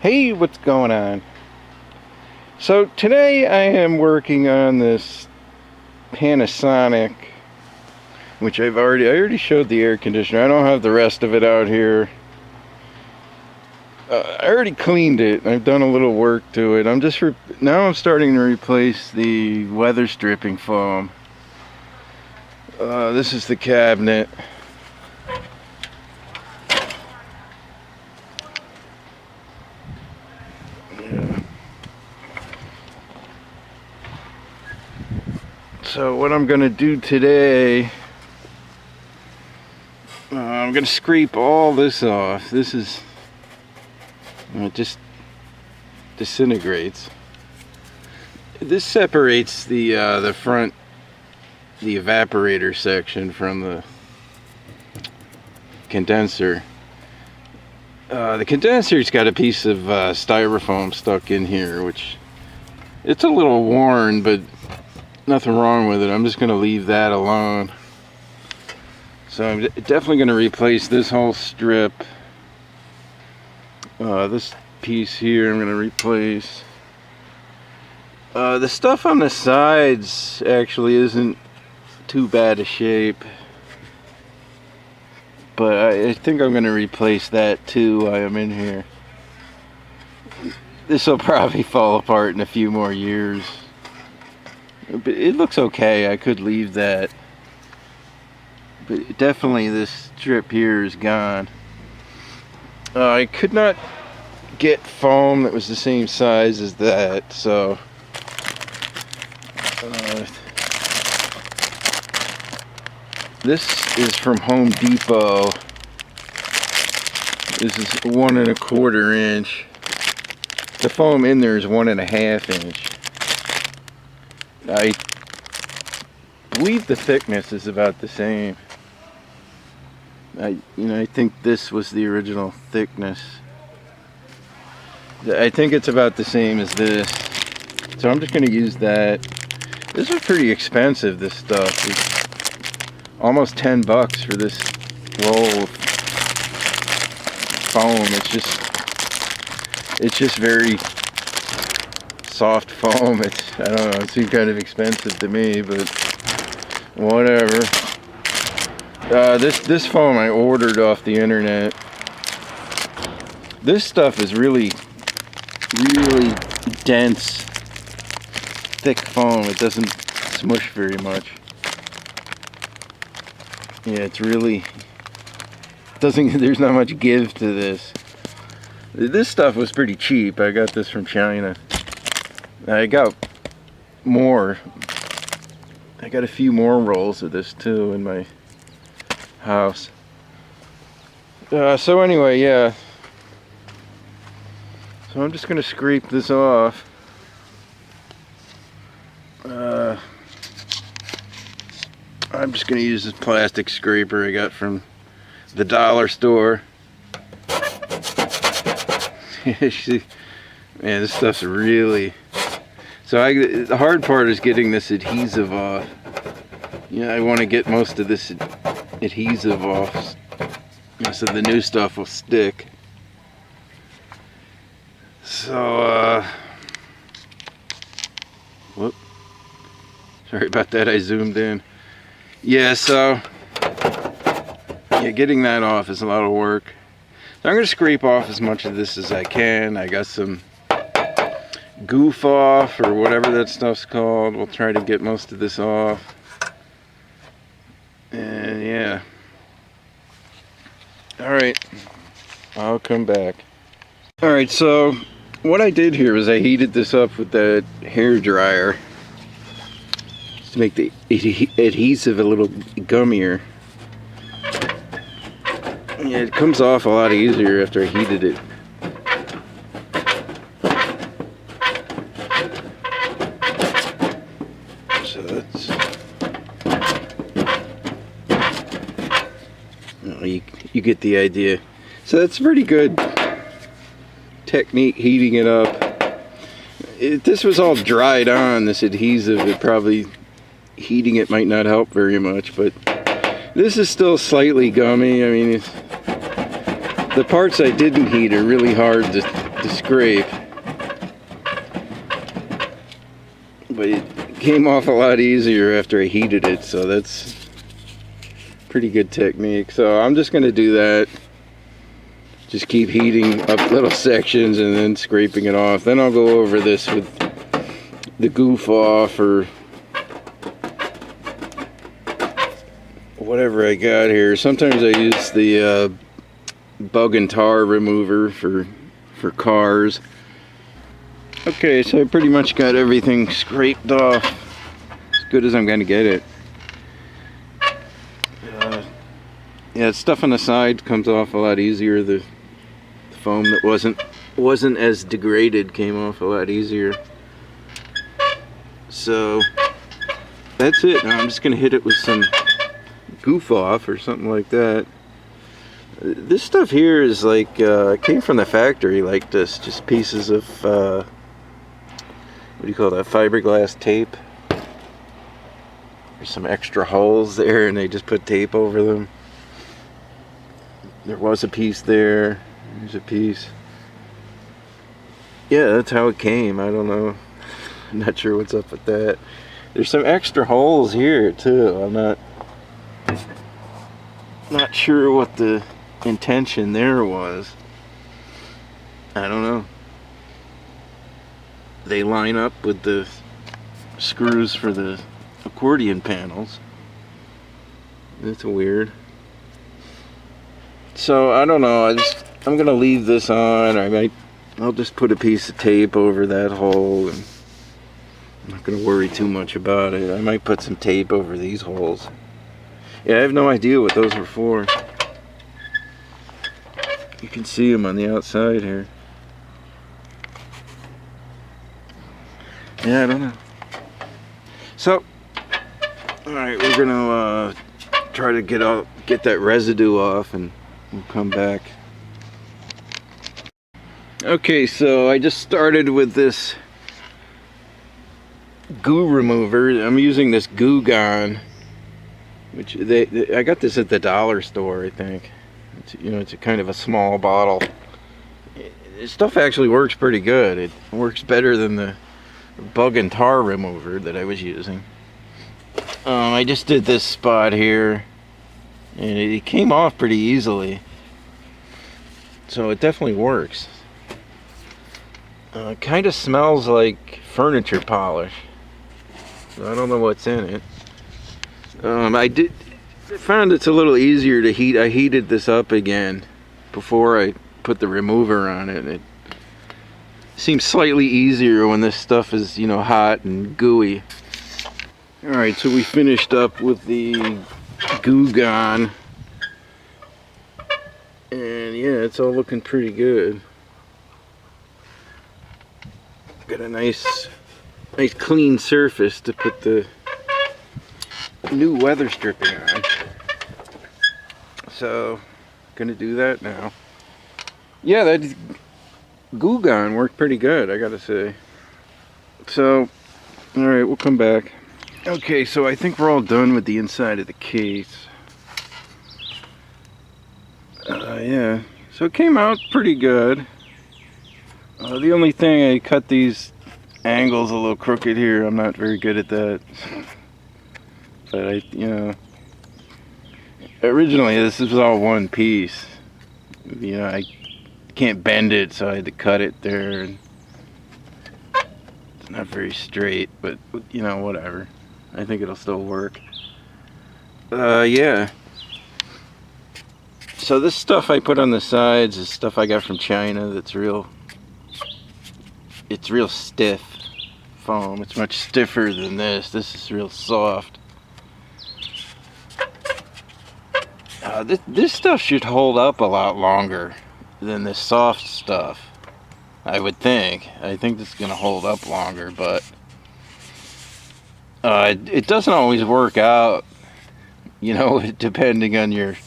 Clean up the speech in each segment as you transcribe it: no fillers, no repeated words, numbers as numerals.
Hey, what's going on? So today I am working on this Panasonic, which I already showed the air conditioner. I don't have the rest of it out here. I already cleaned it. I've done a little work to it. Now I'm starting to replace the weather stripping foam. This is the cabinet. So what I'm going to do today, I'm going to scrape all this off. This is, it just disintegrates. This separates the front, the evaporator section from the condenser. The condenser's got a piece of styrofoam stuck in here, which it's a little worn, but nothing wrong with it. I'm just going to leave that alone. So I'm definitely going to replace this whole strip. This piece here I'm going to replace. The stuff on the sides actually isn't too bad a shape, but I think I'm going to replace that too while I'm in here. This will probably fall apart in a few more years. But it looks okay. I could leave that. But definitely this strip here is gone. I could not get foam that was the same size as that, so this is from Home Depot. This is 1 1/4 inch. The foam in there is 1 1/2 inch. I believe the thickness is about the same. I think this was the original thickness. I think it's about the same as this. So I'm just going to use that. This was pretty expensive, this stuff. It's almost $10 for this roll of foam. It's just very soft foam. I don't know, it seemed kind of expensive to me, but whatever. This foam I ordered off the internet. This stuff is really dense, thick foam. It doesn't smush very much. Yeah, there's not much give to this. This stuff was pretty cheap. I got this from China. I got more. I got a few more rolls of this too in my house. So anyway, yeah. So I'm just gonna scrape this off. I'm just gonna use this plastic scraper I got from the dollar store. See, man, this stuff's really. So the hard part is getting this adhesive off. Yeah, I want to get most of this adhesive off, so the new stuff will stick. So, whoop. Sorry about that, I zoomed in. Yeah, so, yeah, getting that off is a lot of work. So I'm going to scrape off as much of this as I can. I got some goof off, or whatever that stuff's called. We'll try to get most of this off. And yeah. Alright, I'll come back. Alright, so what I did here was I heated this up with that hair dryer to make the adhesive a little gummier. Yeah, it comes off a lot easier after I heated it. So that's, you get the idea. So that's pretty good technique, heating it up. This was all dried on, this adhesive. It probably, heating it might not help very much, but this is still slightly gummy. I mean, the parts I didn't heat are really hard to to scrape. But it came off a lot easier after I heated it, so that's pretty good technique. So I'm just going to do that. Just keep heating up little sections and then scraping it off. Then I'll go over this with the goof off or whatever I got here. Sometimes I use the bug and tar remover for cars. Okay, so I pretty much got everything scraped off as good as I'm going to get it. Yeah, stuff on the side comes off a lot easier. The foam that wasn't as degraded came off a lot easier. So that's it. Now I'm just going to hit it with some goof off or something like that. This stuff here is like came from the factory like this, just pieces of what do you call that, fiberglass tape. There's some extra holes there and they just put tape over them. There was a piece there. There's a piece. Yeah, that's how it came. I don't know. I'm not sure what's up with that. There's some extra holes here too. I'm not sure what the intention there was. I don't know. They line up with the screws for the accordion panels. That's weird. So I don't know. I'm gonna leave this on. I'll just put a piece of tape over that hole, and I'm not gonna worry too much about it. I might put some tape over these holes. Yeah, I have no idea what those are for. You can see them on the outside here. Yeah, I don't know. So, alright, we're gonna try to get that residue off and we'll come back. Okay, so I just started with this goo remover. I'm using this Goo Gone, which I got this at the dollar store, I think. It's a kind of a small bottle. This stuff actually works pretty good. It works better than the bug and tar remover that I was using. I just did this spot here and it came off pretty easily, so it definitely works. It kind of smells like furniture polish, so I don't know what's in it. I found it's a little easier to heat. I heated this up again before I put the remover on it. It seems slightly easier when this stuff is, hot and gooey. Alright, so we finished up with the Goo Gone. And yeah, it's all looking pretty good. Got a nice clean surface to put the new weather stripping on. So, gonna do that now. Yeah, that Goo Gone worked pretty good, I gotta say. So, alright, we'll come back. Okay, so I think we're all done with the inside of the case. Yeah, so it came out pretty good. The only thing, I cut these angles a little crooked here. I'm not very good at that. But originally this was all one piece. I can't bend it, so I had to cut it there. And it's not very straight, but whatever. I think it'll still work. Yeah. So this stuff I put on the sides is stuff I got from China that's it's real stiff foam. It's much stiffer than this. This is real soft. This stuff should hold up a lot longer than this soft stuff, I would think. I think this is going to hold up longer, but it doesn't always work out, depending on your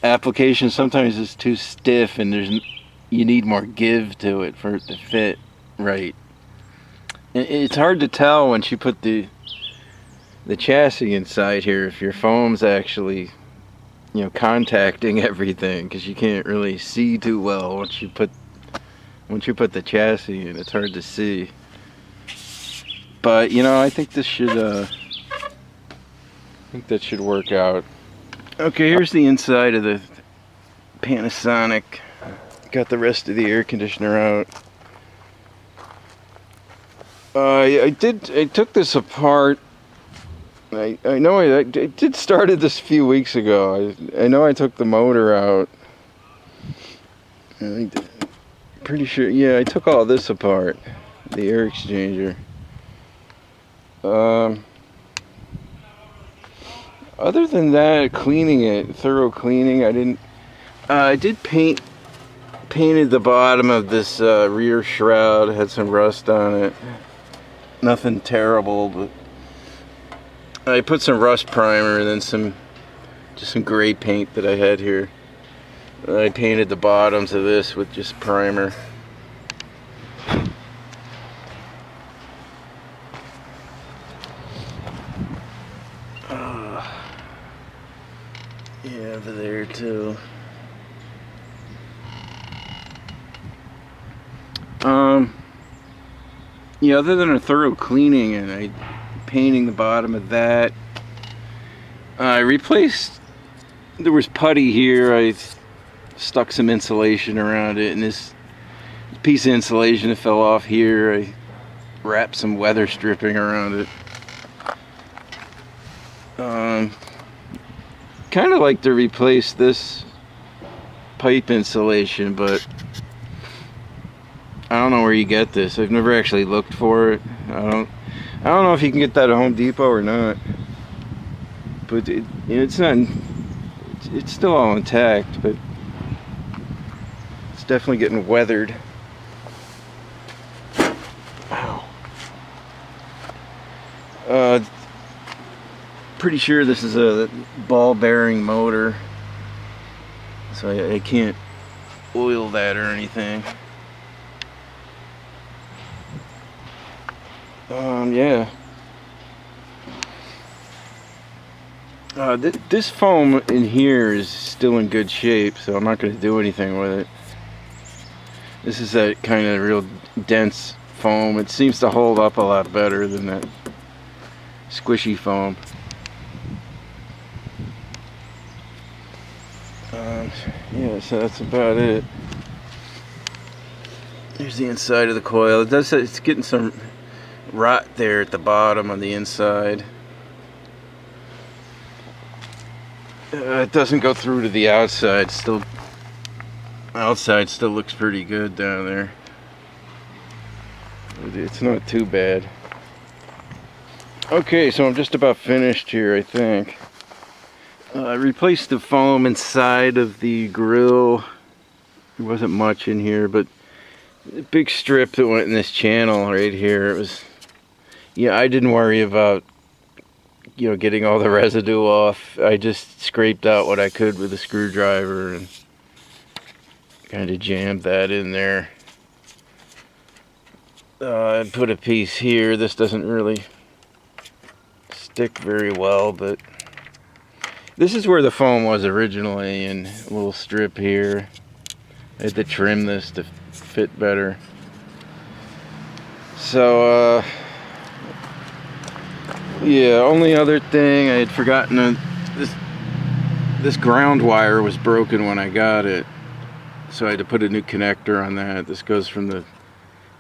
application. Sometimes it's too stiff and you need more give to it for it to fit right. It's hard to tell once you put the chassis inside here if your foam's actually contacting everything, because you can't really see too well once once you put the chassis in, it's hard to see. But you know, I think this should that should work out. Okay, here's the inside of the Panasonic. Got the rest of the air conditioner out. I took this apart. I know I did started this a few weeks ago. I know I took the motor out. Pretty sure, yeah, I took all this apart, the air exchanger. Other than that, cleaning it, thorough cleaning, I did painted the bottom of this rear shroud, had some rust on it. Nothing terrible, but I put some rust primer and then just some gray paint that I had here. I painted the bottoms of this with just primer. Yeah, over there too. Yeah, other than a thorough cleaning and painting the bottom of that, I replaced, there was putty here, I stuck some insulation around it, and this piece of insulation that fell off here, I wrapped some weather stripping around it. Kind of like to replace this pipe insulation, but I don't know where you get this. I've never actually looked for it. I don't know if you can get that at Home Depot or not. But it's not. It's still all intact, but it's definitely getting weathered. Wow. Pretty sure this is a ball bearing motor, so I can't oil that or anything. Yeah. This foam in here is still in good shape, so I'm not going to do anything with it. This is that kind of real dense foam. It seems to hold up a lot better than that squishy foam. Yeah, so that's about it. Here's the inside of the coil. It's getting some rot there at the bottom on the inside. It doesn't go through to the outside. Outside still looks pretty good down there. It's not too bad. Okay, so I'm just about finished here, I think. I replaced the foam inside of the grill. There wasn't much in here, but the big strip that went in this channel right here, it was, yeah, I didn't worry about, you know, getting all the residue off. I just scraped out what I could with a screwdriver and kind of jammed that in there. I put a piece here. This doesn't really stick very well, but this is where the foam was originally, and a little strip here. I had to trim this to fit better. So, yeah, only other thing, I had forgotten this ground wire was broken when I got it, so I had to put a new connector on that. This goes from the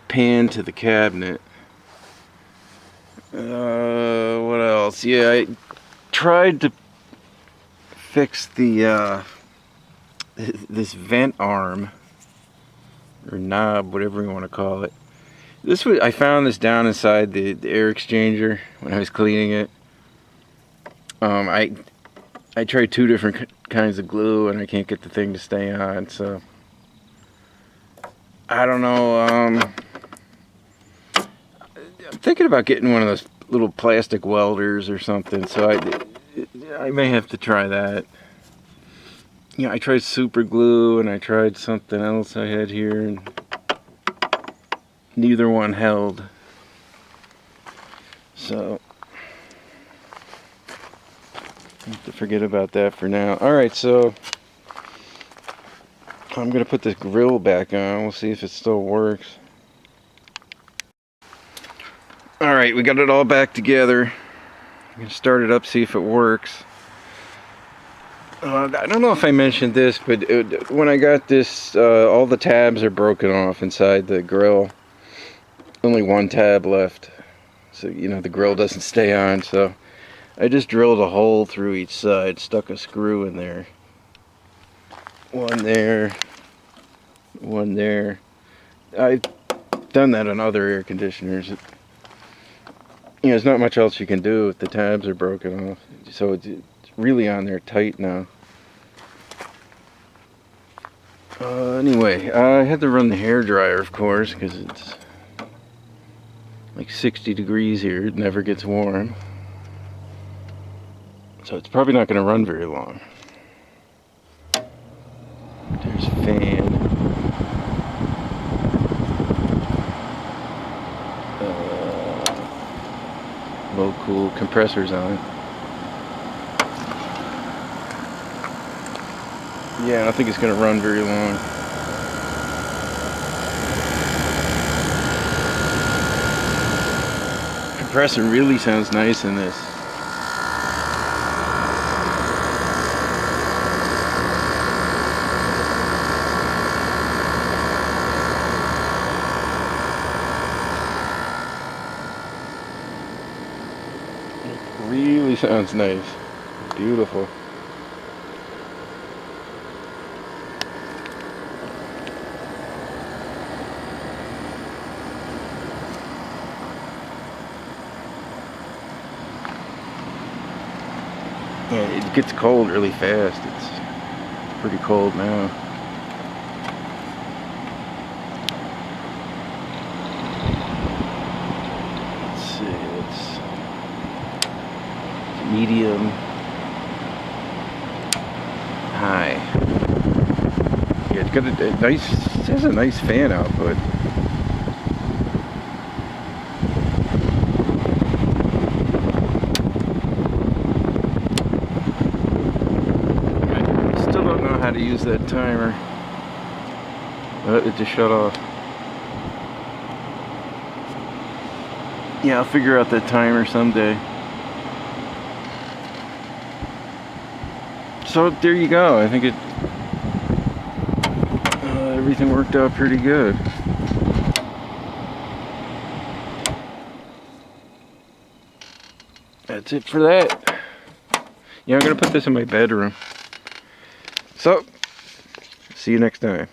pan to the cabinet. What else? Yeah, I tried to fix the this vent arm or knob, whatever you want to call it. I found this down inside the air exchanger when I was cleaning it. I tried 2 different kinds of glue and I can't get the thing to stay on, so I don't know. I'm thinking about getting one of those little plastic welders or something, so I may have to try that. Yeah, I tried super glue and I tried something else I had here, and neither one held. So I have to forget about that for now. Alright, so I'm gonna put this grill back on. We'll see if it still works. Alright, we got it all back together. I'm gonna start it up, see if it works. I don't know if I mentioned this, but when I got this, all the tabs are broken off inside the grill. Only one tab left. So, you know, the grill doesn't stay on, so I just drilled a hole through each side, stuck a screw in there. One there, one there. I've done that on other air conditioners. You know, there's not much else you can do if the tabs are broken off. So it's really on there tight now. Anyway, I had to run the hair dryer, of course, because it's like 60 degrees here. It never gets warm. So it's probably not going to run very long. There's a fan. Low cool compressors on. Yeah, I don't think it's going to run very long. Compressor really sounds nice in this. It really sounds nice. Beautiful. Yeah, it gets cold really fast. It's pretty cold now. Let's see, it's medium, high. Yeah, it's got a nice, it has a nice fan output. How to use that timer. It just shut off. Yeah, I'll figure out that timer someday. So there you go. I think everything worked out pretty good. That's it for that. Yeah, I'm gonna put this in my bedroom. So, see you next time.